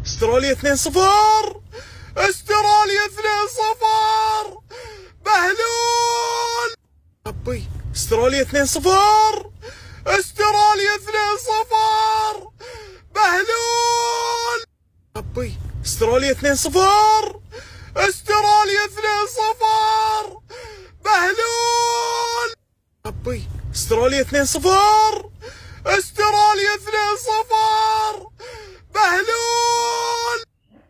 استراليا 2-0. استراليا 2-0. بهلول. ربي استراليا 2-0. استراليا 2-0. بهلول. ربي استراليا 2-0. استراليا 2-0. بهلول. ربي استراليا 2-0. استراليا 2-0. بهلول.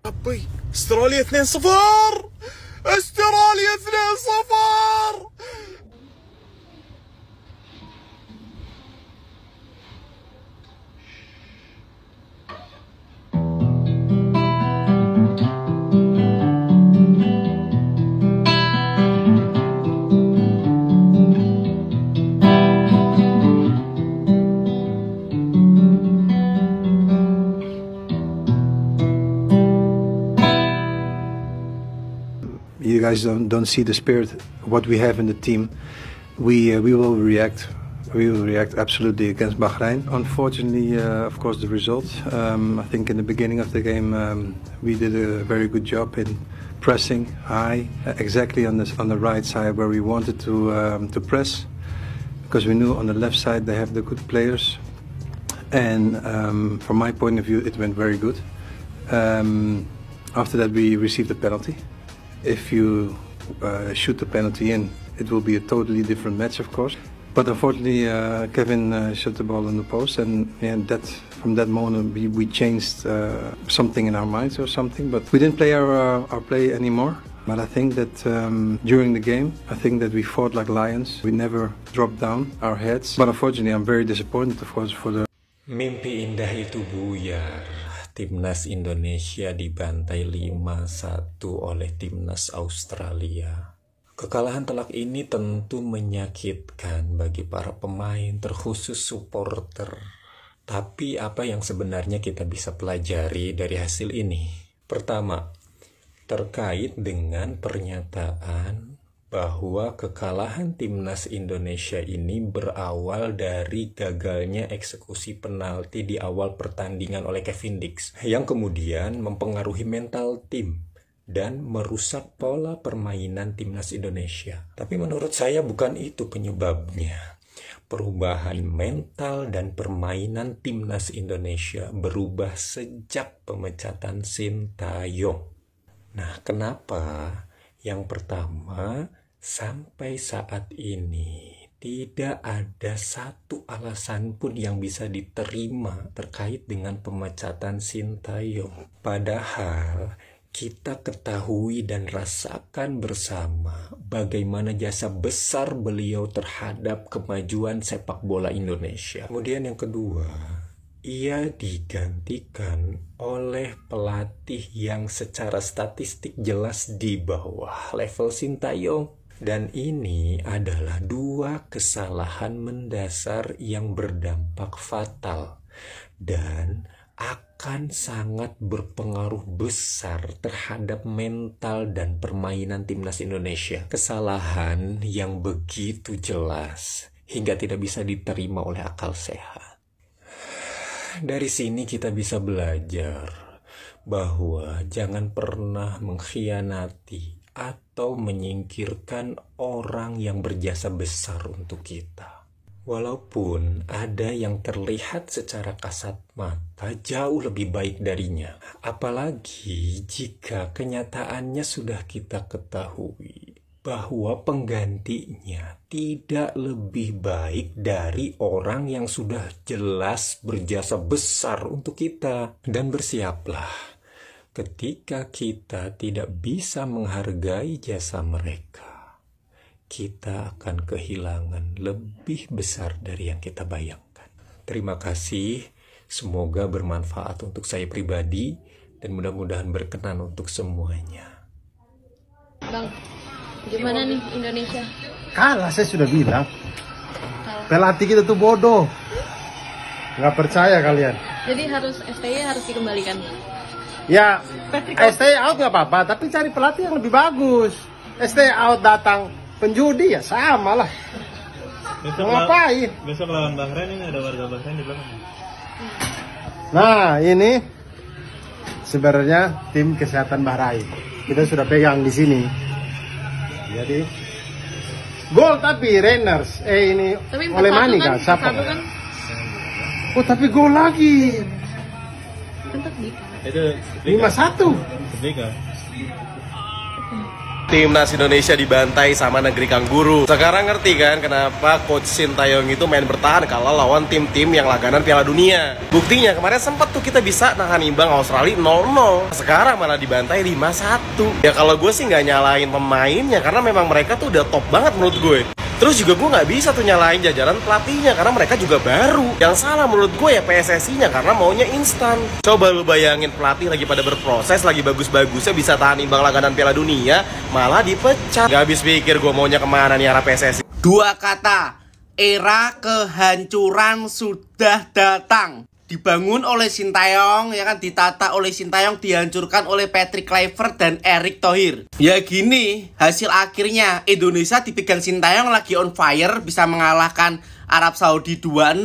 ربي استراليا 2-0. استراليا 2-0. You guys don't see the spirit, what we have in the team. We will react. We will react absolutely against Bahrain. Unfortunately, of course, the results. I think in the beginning of the game we did a very good job in pressing high, exactly on the right side where we wanted to press, because we knew on the left side they have the good players. And from my point of view, it went very good. After that, we received a penalty. If you shoot the penalty in, it will be a totally different match, of course. But unfortunately, Kevin shot the ball in the post, and from that moment we changed something in our minds or something. But we didn't play our play anymore. But I think that during the game, I think that we fought like lions. We never dropped down our heads. But unfortunately, I'm very disappointed, of course, for the. Mimpi indah itu buyar. Timnas Indonesia dibantai 5-1 oleh Timnas Australia. Kekalahan telak ini tentu menyakitkan bagi para pemain, terkhusus supporter. Tapi apa yang sebenarnya kita bisa pelajari dari hasil ini? Pertama, terkait dengan pernyataan bahwa kekalahan Timnas Indonesia ini berawal dari gagalnya eksekusi penalti di awal pertandingan oleh Kevin Dix, yang kemudian mempengaruhi mental tim dan merusak pola permainan Timnas Indonesia. Tapi menurut saya bukan itu penyebabnya. Perubahan mental dan permainan Timnas Indonesia berubah sejak pemecatan Sintayong. Nah, kenapa? Yang pertama, sampai saat ini tidak ada satu alasan pun yang bisa diterima terkait dengan pemecatan Sintayong. Padahal kita ketahui dan rasakan bersama bagaimana jasa besar beliau terhadap kemajuan sepak bola Indonesia. Kemudian yang kedua, ia digantikan oleh pelatih yang secara statistik jelas di bawah level Sintayong. Dan ini adalah dua kesalahan mendasar yang berdampak fatal dan akan sangat berpengaruh besar terhadap mental dan permainan Timnas Indonesia. Kesalahan yang begitu jelas hingga tidak bisa diterima oleh akal sehat. Dari sini kita bisa belajar bahwa jangan pernah mengkhianati atau menyingkirkan orang yang berjasa besar untuk kita. Walaupun ada yang terlihat secara kasat mata jauh lebih baik darinya. Apalagi jika kenyataannya sudah kita ketahui bahwa penggantinya tidak lebih baik dari orang yang sudah jelas berjasa besar untuk kita. Dan bersiaplah, ketika kita tidak bisa menghargai jasa mereka, kita akan kehilangan lebih besar dari yang kita bayangkan. Terima kasih, semoga bermanfaat untuk saya pribadi dan mudah-mudahan berkenan untuk semuanya. Bang, gimana nih Indonesia? Kalah, saya sudah bilang. Pelatih kita tuh bodoh. Nggak percaya kalian. Jadi STY harus dikembalikan. Ya, STY out nggak apa-apa, tapi cari pelatih yang lebih bagus. STY out datang penjudi ya sama lah. Ngapain? Besok lawan Bahrain, ini ada warga Bahrain di belakang. Nah, ini sebenarnya tim kesehatan Bahrain. Kita sudah pegang di sini. Jadi gol tapi Reiners ini Tapi oleh 4-1 Mani kan? kan? Siapa? 4-1 kan? Oh tapi gol lagi. Untuk di 5-1. Timnas Indonesia dibantai sama negeri kanguru. Sekarang ngerti kan kenapa Coach Sintayong itu main bertahan kalau lawan tim-tim yang langganan Piala Dunia. Buktinya kemarin sempat tuh kita bisa nahan imbang Australia 0-0. Sekarang malah dibantai 5-1. Ya kalau gue sih nggak nyalain pemainnya karena memang mereka tuh udah top banget menurut gue. Terus juga gue nggak bisa tuh nyalain jajaran pelatihnya karena mereka juga baru. Yang salah menurut gue ya PSSI-nya karena maunya instan. Coba lu bayangin pelatih lagi pada berproses, lagi bagus-bagusnya bisa tahan imbang langganan Piala Dunia, malah dipecat. Gak habis pikir gue maunya kemana nih arah PSSI. Dua kata, era kehancuran sudah datang. Dibangun oleh Sintayong, ya kan, ditata oleh Sintayong, dihancurkan oleh Patrick Kluivert dan Erick Thohir. Ya gini, hasil akhirnya Indonesia dipegang Sintayong lagi on fire, bisa mengalahkan Arab Saudi 2-0,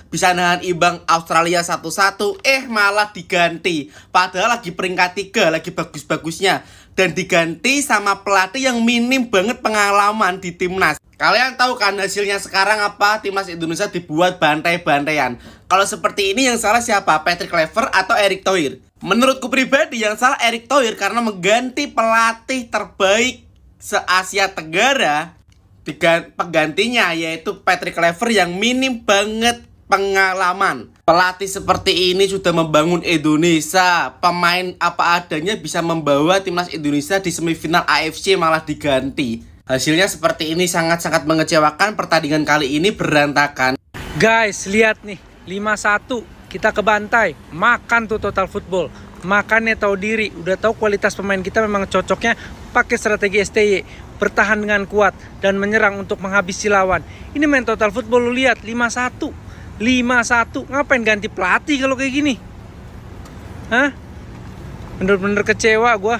bisa nahan imbang Australia 1-1, malah diganti. Padahal lagi peringkat 3, lagi bagus-bagusnya. Dan diganti sama pelatih yang minim banget pengalaman di timnas. Kalian tahu kan hasilnya sekarang apa? Timnas Indonesia dibuat bantai-bantaian. Kalau seperti ini yang salah siapa? Patrick Kluivert atau Erick Thohir? Menurutku pribadi yang salah Erick Thohir karena mengganti pelatih terbaik se-Asia Tenggara. Penggantinya yaitu Patrick Kluivert yang minim banget pengalaman. Pelatih seperti ini sudah membangun Indonesia. Pemain apa adanya bisa membawa timnas Indonesia di semifinal AFC malah diganti. Hasilnya seperti ini sangat-sangat mengecewakan. Pertandingan kali ini berantakan. Guys, lihat nih, 5-1 kita kebantai. Makan tuh Total Football. Makannya tahu diri, udah tahu kualitas pemain kita memang cocoknya pakai strategi STY, bertahan dengan kuat dan menyerang untuk menghabisi lawan. Ini main Total Football, lu lihat 5-1. 5-1, ngapain ganti pelatih kalau kayak gini? Hah? Bener-bener kecewa gua.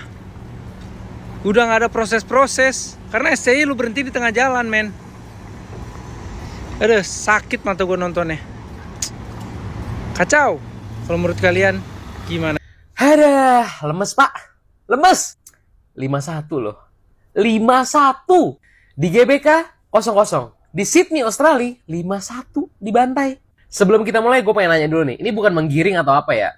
Udah gak ada proses-proses. Karena SCI lu berhenti di tengah jalan, men. Aduh, sakit mata gue nontonnya. Kacau. Kalau menurut kalian, gimana? Aduh, lemes pak. Lemes. 5-1 loh. 5-1. Di GBK 0-0. Di Sydney, Australia 5-1 dibantai. Sebelum kita mulai, gue pengen nanya dulu nih. Ini bukan menggiring atau apa ya.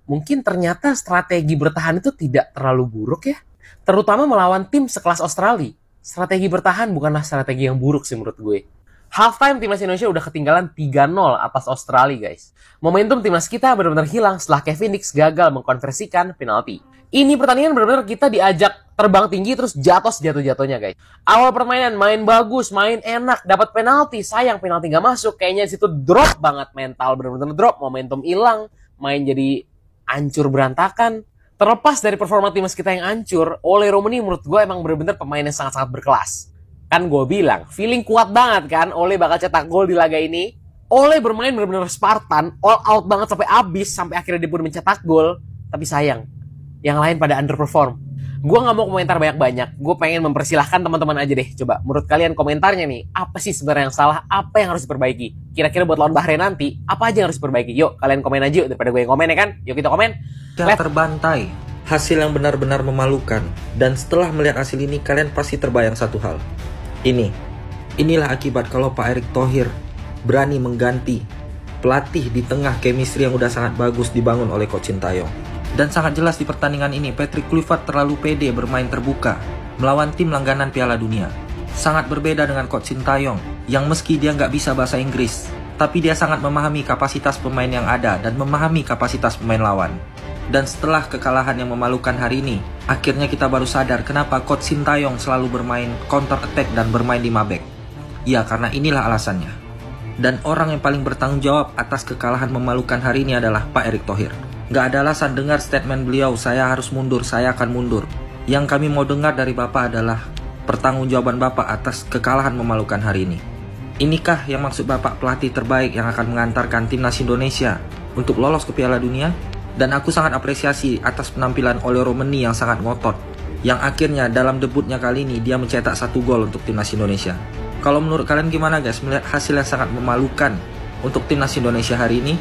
Mungkin ternyata strategi bertahan itu tidak terlalu buruk ya. Terutama melawan tim sekelas Australia. Strategi bertahan bukanlah strategi yang buruk sih menurut gue. Halftime timnas Indonesia udah ketinggalan 3-0 atas Australia guys. Momentum timnas kita benar-benar hilang setelah Kevin Dix gagal mengkonversikan penalti. Ini pertandingan benar-benar kita diajak terbang tinggi terus jatuh sejatuh-jatuhnya guys. Awal permainan main bagus, main enak, dapat penalti. Sayang penalti gak masuk. Kayaknya di situ drop banget mental, benar-benar drop, momentum hilang, main jadi hancur berantakan. Terlepas dari performa timnas kita yang hancur, Ole Romani menurut gue emang benar-benar pemain yang sangat-sangat berkelas. Kan gue bilang, feeling kuat banget kan Ole bakal cetak gol di laga ini. Ole bermain benar-benar Spartan, all out banget sampai habis, sampai akhirnya dia pun mencetak gol. Tapi sayang, yang lain pada underperform. Gue gak mau komentar banyak-banyak, gue pengen mempersilahkan teman-teman aja deh. Coba, menurut kalian komentarnya nih, apa sih sebenarnya yang salah, apa yang harus diperbaiki? Kira-kira buat lawan Bahrain nanti, apa aja yang harus diperbaiki? Yuk, kalian komen aja yuk, daripada gue yang komen ya kan? Yuk kita komen. Terbantai, hasil yang benar-benar memalukan. Dan setelah melihat hasil ini, kalian pasti terbayang satu hal. Inilah akibat kalau Pak Erick Thohir berani mengganti pelatih di tengah chemistry yang udah sangat bagus dibangun oleh Coach Sintayong. Dan sangat jelas di pertandingan ini, Patrick Kluivert terlalu pede bermain terbuka melawan tim langganan Piala Dunia. Sangat berbeda dengan Coach Sintayong, yang meski dia nggak bisa bahasa Inggris, tapi dia sangat memahami kapasitas pemain yang ada dan memahami kapasitas pemain lawan. Dan setelah kekalahan yang memalukan hari ini, akhirnya kita baru sadar kenapa Coach Sintayong selalu bermain counter attack dan bermain 5 back. Ya, karena inilah alasannya. Dan orang yang paling bertanggung jawab atas kekalahan memalukan hari ini adalah Pak Erick Thohir. Gak ada alasan dengar statement beliau, saya harus mundur, saya akan mundur. Yang kami mau dengar dari Bapak adalah pertanggungjawaban Bapak atas kekalahan memalukan hari ini. Inikah yang maksud Bapak pelatih terbaik yang akan mengantarkan timnas Indonesia untuk lolos ke Piala Dunia? Dan aku sangat apresiasi atas penampilan Ole Romani yang sangat ngotot, yang akhirnya dalam debutnya kali ini dia mencetak 1 gol untuk timnas Indonesia. Kalau menurut kalian gimana guys melihat hasil yang sangat memalukan untuk timnas Indonesia hari ini?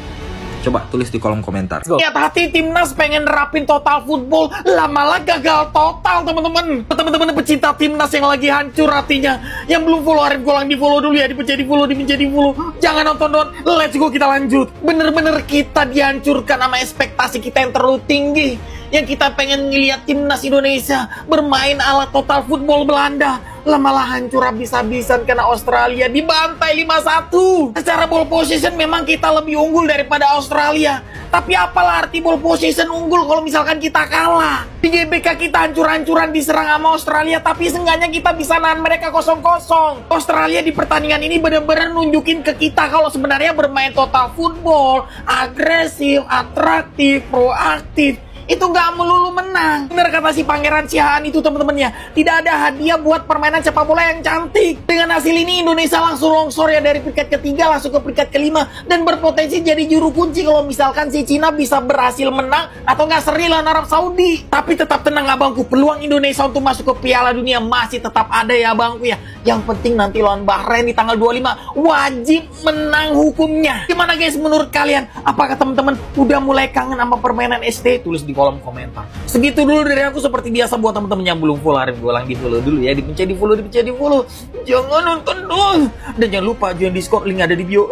Coba tulis di kolom komentar. Lihat hati timnas pengen nerapin total football, lama-lama gagal total teman-teman. Teman-teman pecinta timnas yang lagi hancur hatinya, yang belum follow Arif Golang, di follow dulu ya, dipencet di follow. Jangan nonton, let's go, kita lanjut. Bener-bener kita dihancurkan sama ekspektasi kita yang terlalu tinggi. Yang kita pengen ngeliat timnas Indonesia bermain ala total football Belanda, malah hancur habis-habisan karena Australia dibantai 5-1. Secara ball position memang kita lebih unggul daripada Australia, tapi apalah arti ball position unggul kalau misalkan kita kalah? Di GBK kita hancur-hancuran diserang sama Australia, tapi seenggaknya kita bisa nahan mereka 0-0. Australia di pertandingan ini benar-benar nunjukin ke kita kalau sebenarnya bermain total football, agresif, atraktif, proaktif, itu nggak melulu menang. Bener kata si Pangeran Siahaan itu teman-teman ya, tidak ada hadiah buat permainan sepak bola yang cantik. Dengan hasil ini Indonesia langsung longsor ya dari peringkat ketiga langsung ke peringkat kelima, dan berpotensi jadi juru kunci kalau misalkan si Cina bisa berhasil menang atau nggak seri lawan Arab Saudi. Tapi tetap tenang abangku, peluang Indonesia untuk masuk ke Piala Dunia masih tetap ada ya abangku ya. Yang penting nanti lawan Bahrain di tanggal 25 wajib menang hukumnya. Gimana guys menurut kalian? Apakah teman-teman udah mulai kangen sama permainan ST? Tulis di kolom komentar. Segitu dulu dari aku, seperti biasa buat teman-teman yang belum follow Arif Golang, di follow dulu ya, dipencet di follow. Jangan nonton dong. Dan jangan lupa join Discord, link ada di bio.